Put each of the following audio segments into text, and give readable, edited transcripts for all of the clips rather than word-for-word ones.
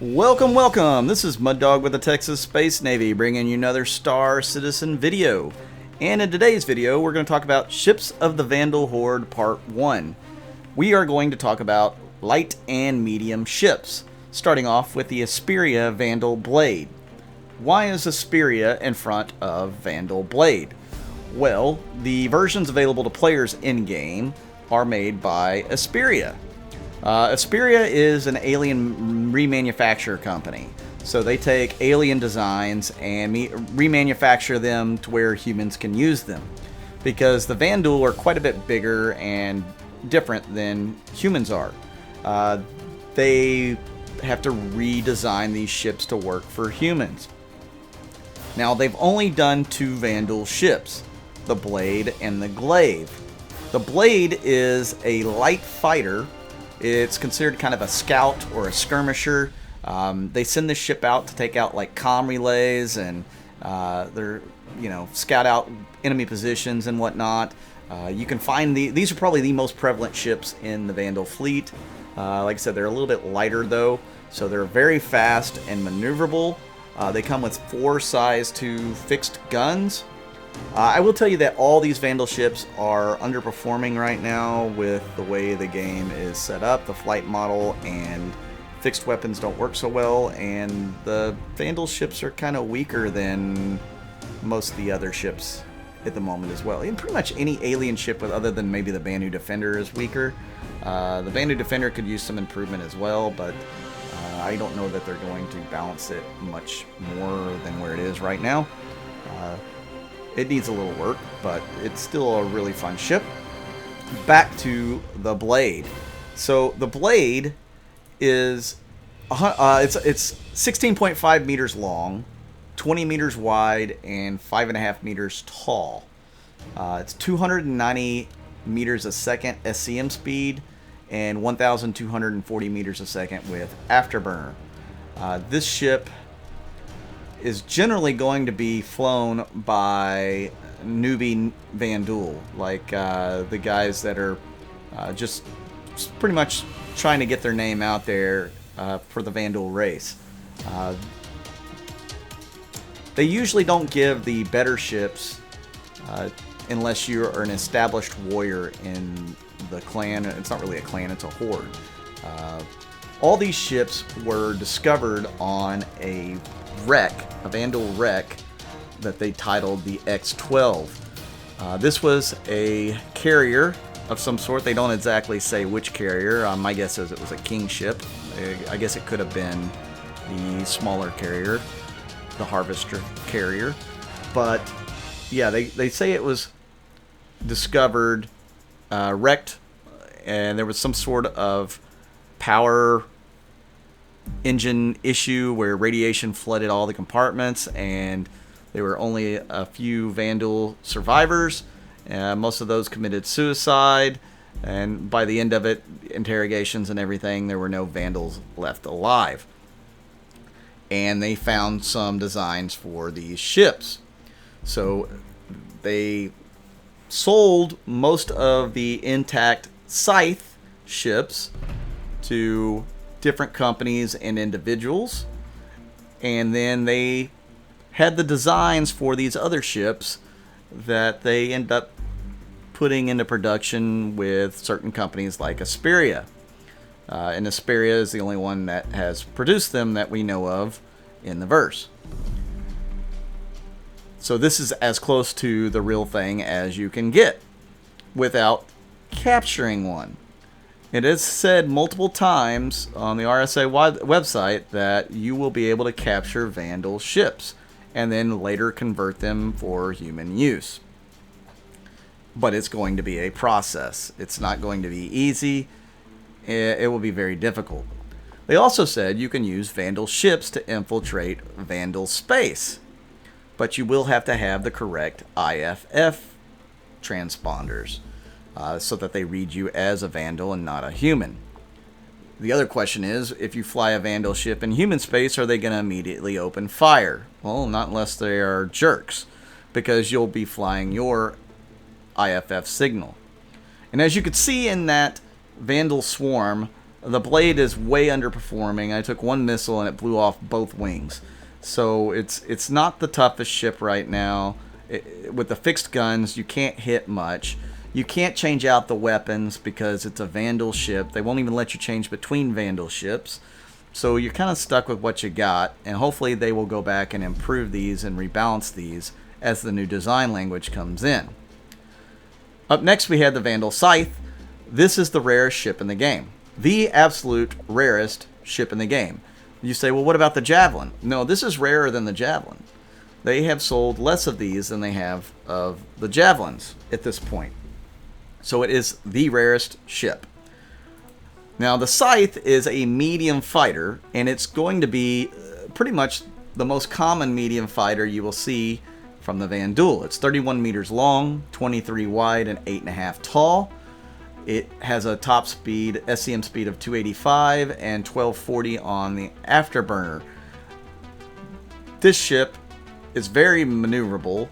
Welcome, welcome! This is Mud Dog with the Texas Space Navy, bringing you another Star Citizen video. And in today's video, we're going to talk about Ships of the Vanduul Horde Part 1. We are going to talk about light and medium ships, starting off with the Espera Vanduul Blade. Why is Esperia in front of Vanduul Blade? Well, the versions available to players in-game are made by Esperia. Esperia is an alien remanufacture company. So they take alien designs and remanufacture them to where humans can use them. Because the Vanduul are quite a bit bigger and different than humans are. They have to redesign these ships to work for humans. Now, they've only done two Vanduul ships, the Blade and the Glaive. The Blade is a light fighter. It's considered kind of a scout or a skirmisher. They send this ship out to take out like comm relays and scout out enemy positions and whatnot. You can find these are probably the most prevalent ships in the Vanduul fleet. Like I said, they're a little bit lighter though, so they're very fast and maneuverable. They come with 4 size 2 fixed guns. I will tell you that all these Vanduul ships are underperforming right now with the way the game is set up. The flight model and fixed weapons don't work so well, and the Vanduul ships are kind of weaker than most of the other ships at the moment as well. And pretty much any alien ship, other than maybe the Vanduul Defender, is weaker. The Vanduul Defender could use some improvement as well, but I don't know that they're going to balance it much more than where it is right now. It needs a little work, but it's still a really fun ship. Back to the Blade. So the Blade is it's 16.5 meters long, 20 meters wide, and 5.5 meters tall. It's 290 meters a second SCM speed and 1,240 meters a second with afterburner. This ship is generally going to be flown by newbie Vanduul, like the guys that are just pretty much trying to get their name out there for the Vanduul race. They usually don't give the better ships unless you are an established warrior in the clan. It's not really a clan, it's a horde. All these ships were discovered on a Vanduul wreck that they titled the X-12. This was a carrier of some sort. They don't exactly say which carrier. My guess is it was a king ship. I guess it could have been the smaller carrier, the harvester carrier. But yeah, they say it was discovered, wrecked, and there was some sort of power engine issue where radiation flooded all the compartments, and there were only a few Vanduul survivors. Most of those committed suicide, and by the end of it, interrogations and everything, there were no Vanduuls left alive. And they found some designs for these ships. So they sold most of the intact Scythe ships to different companies and individuals, and then they had the designs for these other ships that they end up putting into production with certain companies like Esperia. And Esperia is the only one that has produced them that we know of in the verse. So this is as close to the real thing as you can get without capturing one. It is said multiple times on the RSA website that you will be able to capture Vanduul ships and then later convert them for human use. But it's going to be a process. It's not going to be easy. It will be very difficult. They also said you can use Vanduul ships to infiltrate Vanduul space, but you will have to have the correct IFF transponders. So that they read you as a Vanduul and not a human. The other question is, if you fly a Vanduul ship in human space, are they going to immediately open fire? Well, not unless they are jerks, because you'll be flying your IFF signal. And as you could see in that Vanduul swarm The blade is way underperforming. I took one missile and it blew off both wings. So it's not the toughest ship right now. With the fixed guns, you can't hit much. You can't change out the weapons because it's a Vanduul ship. They won't even let you change between Vanduul ships. So you're kind of stuck with what you got, and hopefully they will go back and improve these and rebalance these as the new design language comes in. Up next we had the Vanduul Scythe. This is the rarest ship in the game. The absolute rarest ship in the game. You say, well, what about the Javelin? No, this is rarer than the Javelin. They have sold less of these than they have of the Javelins at this point. So it is the rarest ship. Now, the Scythe is a medium fighter, and it's going to be pretty much the most common medium fighter you will see from the Vanduul. It's 31 meters long, 23 wide, and 8.5 tall. It has a top speed, SCM speed of 285 and 1240 on the afterburner. This ship is very maneuverable,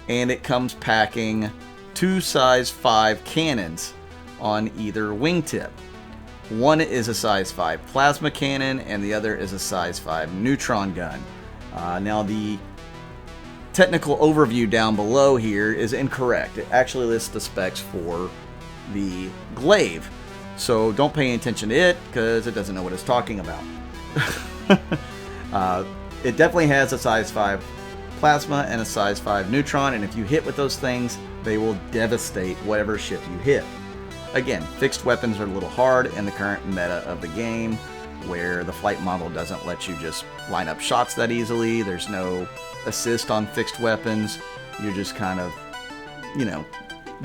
and it comes packing 2 size 5 cannons on either wingtip. One is a size 5 plasma cannon, and the other is a size 5 neutron gun. Now, the technical overview down below here is incorrect. It actually lists the specs for the Glaive, so don't pay any attention to it because it doesn't know what it's talking about. It definitely has a size 5 plasma and a size 5 neutron, and if you hit with those things, they will devastate whatever ship you hit. Again, fixed weapons are a little hard in the current meta of the game, where the flight model doesn't let you just line up shots that easily. There's no assist on fixed weapons. You're just kind of,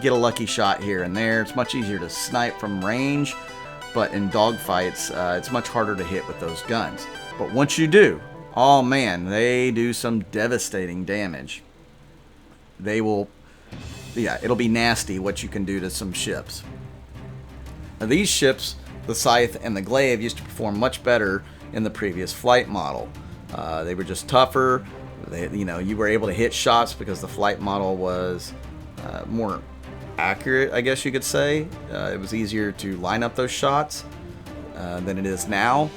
get a lucky shot here and there. It's much easier to snipe from range, but in dogfights, it's much harder to hit with those guns. But once you do, oh man, they do some devastating damage. It'll be nasty what you can do to some ships. Now, these ships, the Scythe and the Glaive, used to perform much better in the previous flight model. They were just tougher. You were able to hit shots because the flight model was more accurate, I guess you could say. It was easier to line up those shots than it is now.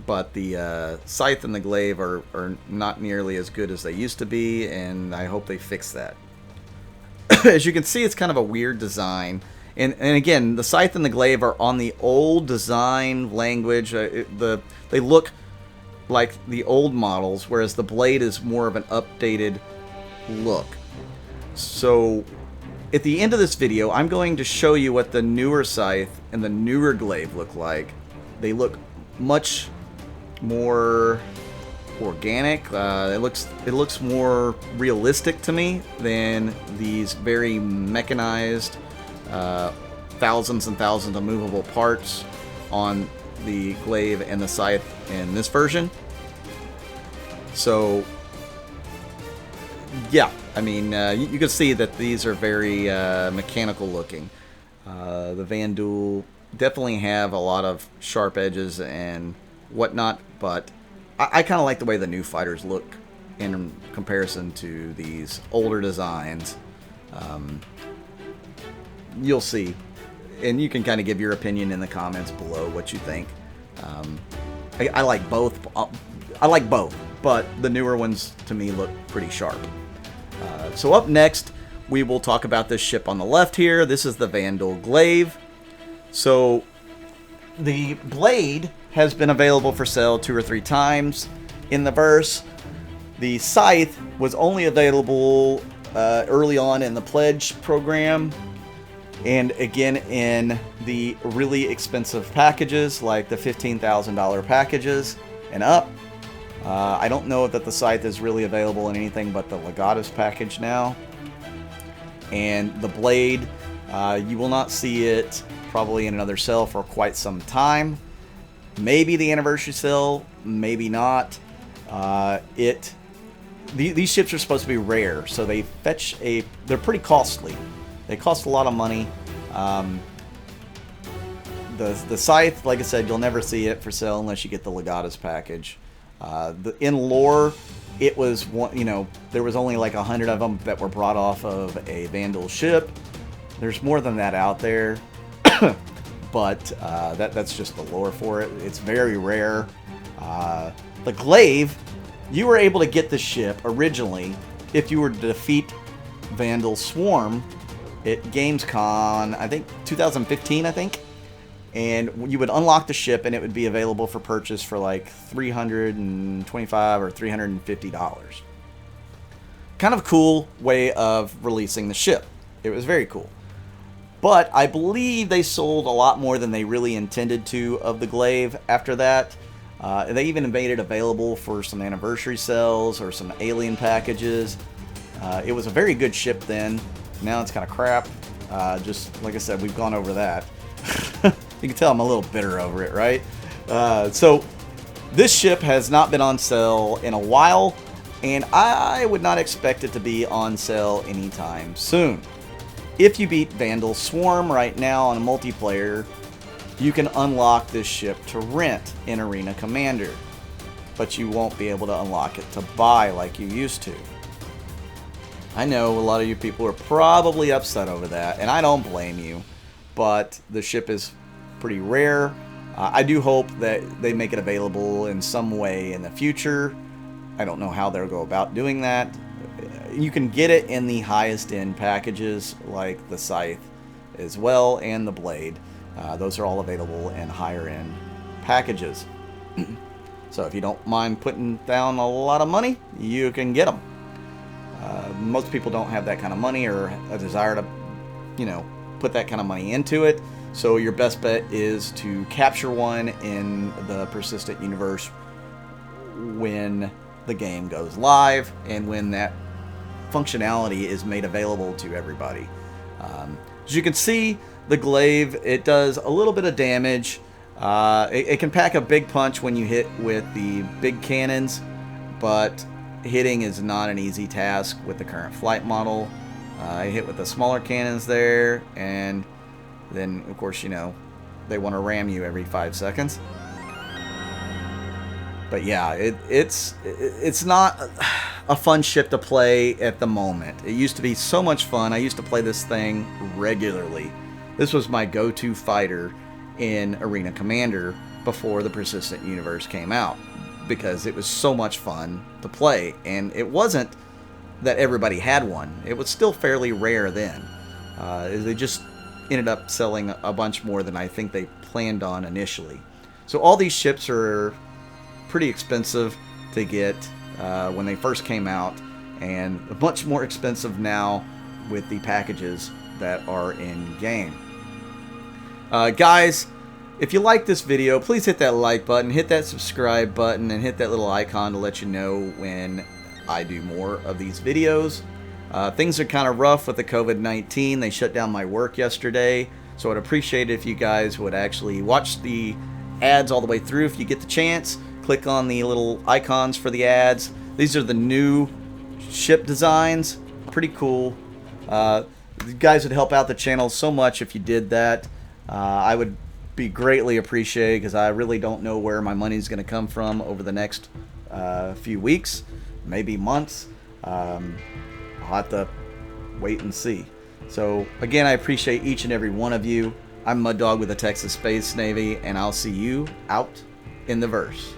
But the Scythe and the Glaive are not nearly as good as they used to be, and I hope they fix that. As you can see, it's kind of a weird design. And again, the Scythe and the Glaive are on the old design language. They look like the old models, whereas the Blade is more of an updated look. So at the end of this video, I'm going to show you what the newer Scythe and the newer Glaive look like. They look much more organic. It looks more realistic to me than these very mechanized thousands and thousands of movable parts on the Glaive and the Scythe in this version. So yeah, I mean, you can see that these are very mechanical looking. The Vanduul definitely have a lot of sharp edges and whatnot, but I kind of like the way the new fighters look in comparison to these older designs. You'll see, and you can kind of give your opinion in the comments below what you think. I like both. I like both, but the newer ones to me look pretty sharp. So up next, we will talk about this ship on the left here. This is the Vanduul Glaive. So the Blade has been available for sale 2 or 3 times in the verse. The Scythe was only available early on in the pledge program, and again in the really expensive packages like the $15,000 packages and up. I don't know that the Scythe is really available in anything but the Legatus package now. And the Blade, you will not see it probably in another sale for quite some time. Maybe the anniversary sale, maybe not. These ships are supposed to be rare, so they they're pretty costly. They cost a lot of money. The Scythe, like I said, you'll never see it for sale unless you get the Legatus package. In lore, it was there was only like 100 of them that were brought off of a Vanduul ship. There's more than that out there, but that's just the lore for it. It's very rare. The Glaive, you were able to get the ship originally if you were to defeat Vanduul Swarm at Gamescom, I think 2015, I think. And you would unlock the ship, and it would be available for purchase for like $325 or $350. Kind of cool way of releasing the ship. It was very cool. But I believe they sold a lot more than they really intended to of the Glaive after that. They even made it available for some anniversary sales or some alien packages. It was a very good ship then. Now it's kind of crap. Just like I said, we've gone over that. You can tell I'm a little bitter over it, right? So this ship has not been on sale in a while, and I would not expect it to be on sale anytime soon. If you beat Vanduul Swarm right now on a multiplayer, you can unlock this ship to rent in Arena Commander, but you won't be able to unlock it to buy like you used to. I know a lot of you people are probably upset over that, and I don't blame you, but the ship is pretty rare. I do hope that they make it available in some way in the future. I don't know how they'll go about doing that. You can get it in the highest end packages like the Scythe as well, and the Blade. Those are all available in higher end packages. So if you don't mind putting down a lot of money, you can get them. Most people don't have that kind of money or a desire to, put that kind of money into it. So your best bet is to capture one in the persistent universe when the game goes live and when that functionality is made available to everybody. As you can see, the Glaive, it does a little bit of damage. It can pack a big punch when you hit with the big cannons, but hitting is not an easy task with the current flight model. I hit with the smaller cannons there, and then of course they want to ram you every 5 seconds. But yeah, it's not a fun ship to play at the moment. It used to be so much fun. I used to play this thing regularly. This was my go-to fighter in Arena Commander before the Persistent Universe came out, because it was so much fun to play. And it wasn't that everybody had one. It was still fairly rare then. They just ended up selling a bunch more than I think they planned on initially. So all these ships are pretty expensive to get when they first came out, and much more expensive now with the packages that are in game. Guys, if you like this video, please hit that like button, hit that subscribe button, and hit that little icon to let you know when I do more of these videos. Things are kind of rough with the COVID-19. They shut down my work yesterday, so I'd appreciate it if you guys would actually watch the ads all the way through if you get the chance. Click on the little icons for the ads. These are the new ship designs. Pretty cool. You guys would help out the channel so much if you did that. I would be greatly appreciated, because I really don't know where my money's going to come from over the next few weeks, maybe months. I'll have to wait and see. So again, I appreciate each and every one of you. I'm Mud Dog with the Texas Space Navy, and I'll see you out in the verse.